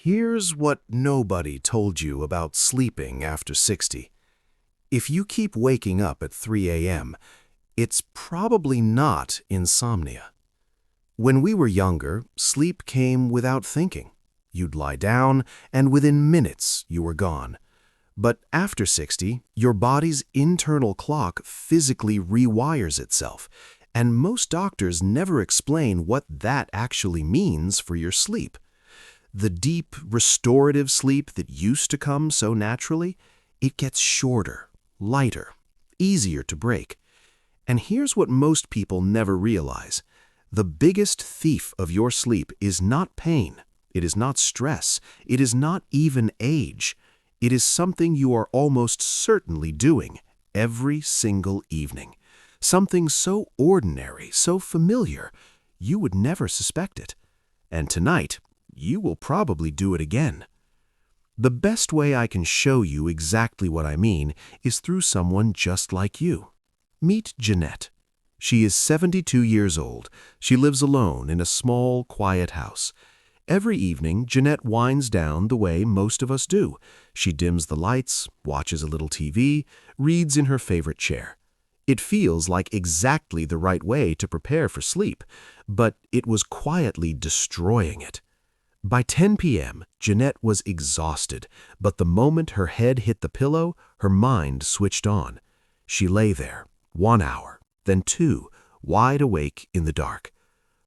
Here's what nobody told you about sleeping after 60. If you keep waking up at 3 a.m., it's probably not insomnia. When we were younger, sleep came without thinking. You'd lie down, and within minutes you were gone. But after 60, your body's internal clock physically rewires itself, and most doctors never explain what that actually means for your sleep. The deep, restorative sleep that used to come so naturally, it gets shorter, lighter, easier to break. And here's what most people never realize. The biggest thief of your sleep is not pain, it is not stress, it is not even age. It is something you are almost certainly doing every single evening. Something so ordinary, so familiar, you would never suspect it. And tonight, you will probably do it again. The best way I can show you exactly what I mean is through someone just like you. Meet Jeanette. She is 72 years old. She lives alone in a small, quiet house. Every evening, Jeanette winds down the way most of us do. She dims the lights, watches a little TV, reads in her favorite chair. It feels like exactly the right way to prepare for sleep, but it was quietly destroying it. By 10 p.m., Jeanette was exhausted, but the moment her head hit the pillow, her mind switched on. She lay there, 1 hour, then 2, wide awake in the dark.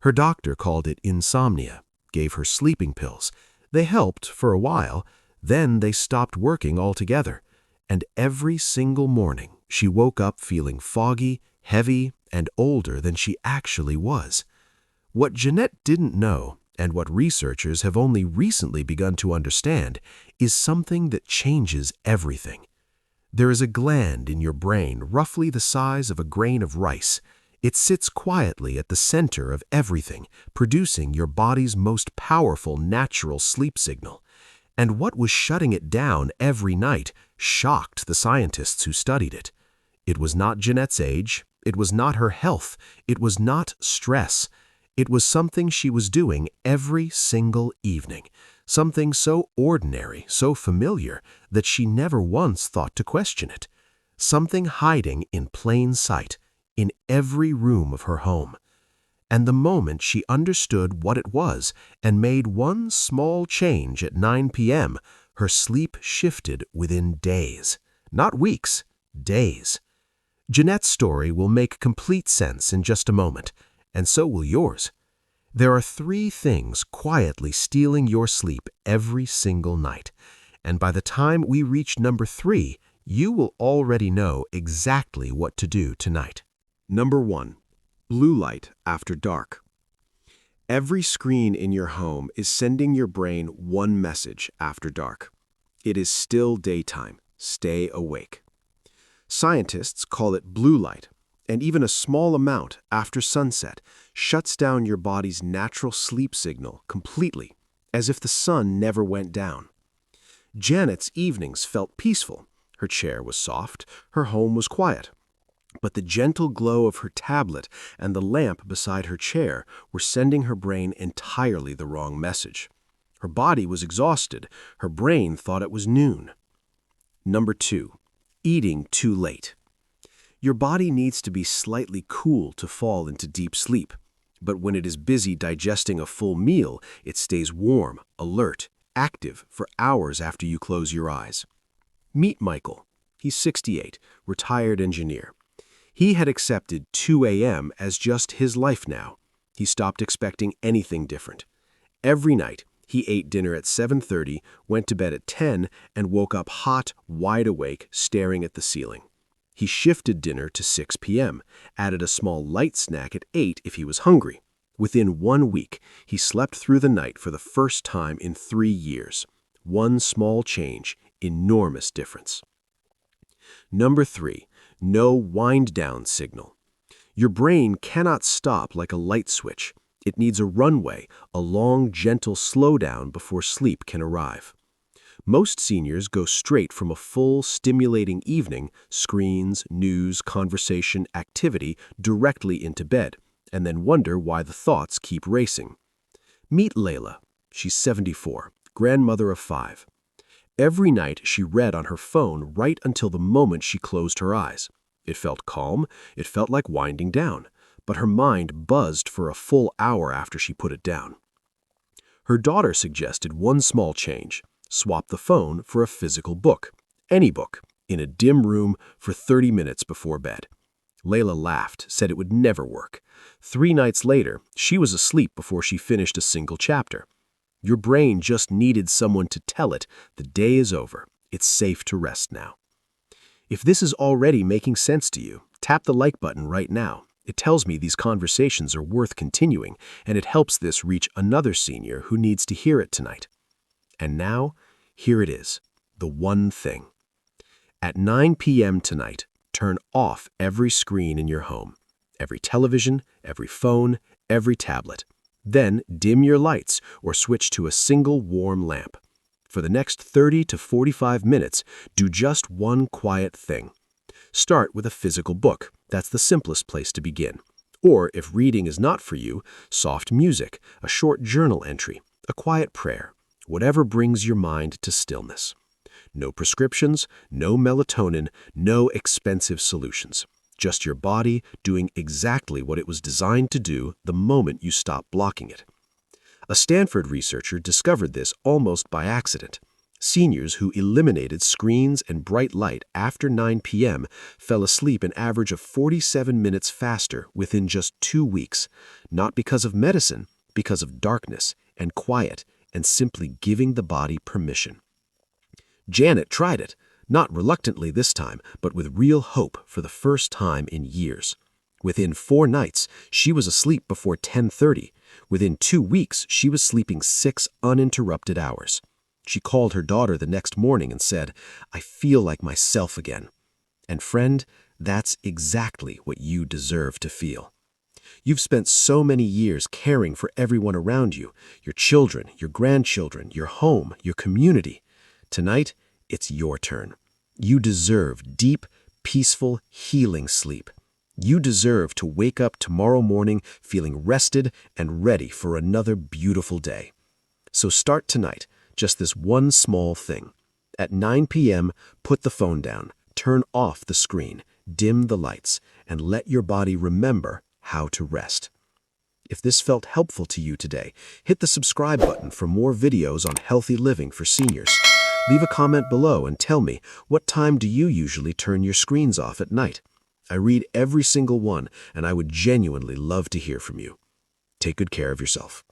Her doctor called it insomnia, gave her sleeping pills. They helped for a while, then they stopped working altogether. And every single morning, she woke up feeling foggy, heavy, and older than she actually was. What Jeanette didn't know, and what researchers have only recently begun to understand, is something that changes everything. There is a gland in your brain roughly the size of a grain of rice. It sits quietly at the center of everything, producing your body's most powerful natural sleep signal. And what was shutting it down every night shocked the scientists who studied it. It was not Jeanette's age, it was not her health, it was not stress. It was something she was doing every single evening, something so ordinary, so familiar, that she never once thought to question it. Something hiding in plain sight, in every room of her home. And the moment she understood what it was and made one small change at 9 p.m., her sleep shifted within days. Not weeks, days. Jeanette's story will make complete sense in just a moment, and so will yours. There are 3 things quietly stealing your sleep every single night, and by the time we reach number 3, you will already know exactly what to do tonight. Number 1. Blue light after dark. Every screen in your home is sending your brain one message after dark. It is still daytime. Stay awake. Scientists call it blue light, and even a small amount after sunset shuts down your body's natural sleep signal completely, as if the sun never went down. Janet's evenings felt peaceful. Her chair was soft, her home was quiet. But the gentle glow of her tablet and the lamp beside her chair were sending her brain entirely the wrong message. Her body was exhausted. Her brain thought it was noon. Number 2. Eating too late. Your body needs to be slightly cool to fall into deep sleep. But when it is busy digesting a full meal, it stays warm, alert, active for hours after you close your eyes. Meet Michael. He's 68, retired engineer. He had accepted 2 a.m. as just his life now. He stopped expecting anything different. Every night, he ate dinner at 7:30, went to bed at 10, and woke up hot, wide awake, staring at the ceiling. He shifted dinner to 6 p.m., added a small light snack at 8 if he was hungry. Within 1 week, he slept through the night for the first time in 3 years. One small change, enormous difference. Number 3. No wind-down signal. Your brain cannot stop like a light switch. It needs a runway, a long, gentle slowdown before sleep can arrive. Most seniors go straight from a full, stimulating evening, screens, news, conversation, activity, directly into bed, and then wonder why the thoughts keep racing. Meet Layla. She's 74, grandmother of 5. Every night she read on her phone right until the moment she closed her eyes. It felt calm, it felt like winding down, but her mind buzzed for a full hour after she put it down. Her daughter suggested one small change: swap the phone for a physical book, any book, in a dim room for 30 minutes before bed. Layla laughed, said it would never work. 3 nights later, she was asleep before she finished a single chapter. Your brain just needed someone to tell it, the day is over, it's safe to rest now. If this is already making sense to you, tap the like button right now. It tells me these conversations are worth continuing, and it helps this reach another senior who needs to hear it tonight. And now, here it is, the one thing. At 9 p.m. tonight, turn off every screen in your home, every television, every phone, every tablet. Then dim your lights or switch to a single warm lamp. For the next 30 to 45 minutes, do just one quiet thing. Start with a physical book. That's the simplest place to begin. Or, if reading is not for you, soft music, a short journal entry, a quiet prayer, whatever brings your mind to stillness. No prescriptions, no melatonin, no expensive solutions. Just your body doing exactly what it was designed to do the moment you stop blocking it. A Stanford researcher discovered this almost by accident. Seniors who eliminated screens and bright light after 9 p.m. fell asleep an average of 47 minutes faster within just 2 weeks, not because of medicine, because of darkness and quiet and simply giving the body permission. Janet tried it, not reluctantly this time, but with real hope for the first time in years. Within 4 nights, she was asleep before 10:30. Within 2 weeks, she was sleeping 6 uninterrupted hours. She called her daughter the next morning and said, "I feel like myself again." And friend, that's exactly what you deserve to feel. You've spent so many years caring for everyone around you, your children, your grandchildren, your home, your community. Tonight, it's your turn. You deserve deep, peaceful, healing sleep. You deserve to wake up tomorrow morning feeling rested and ready for another beautiful day. So start tonight, just this one small thing. At 9 p.m., put the phone down, turn off the screen, dim the lights, and let your body remember how to rest. If this felt helpful to you today, hit the subscribe button for more videos on healthy living for seniors. Leave a comment below and tell me, what time do you usually turn your screens off at night? I read every single one, and I would genuinely love to hear from you. Take good care of yourself.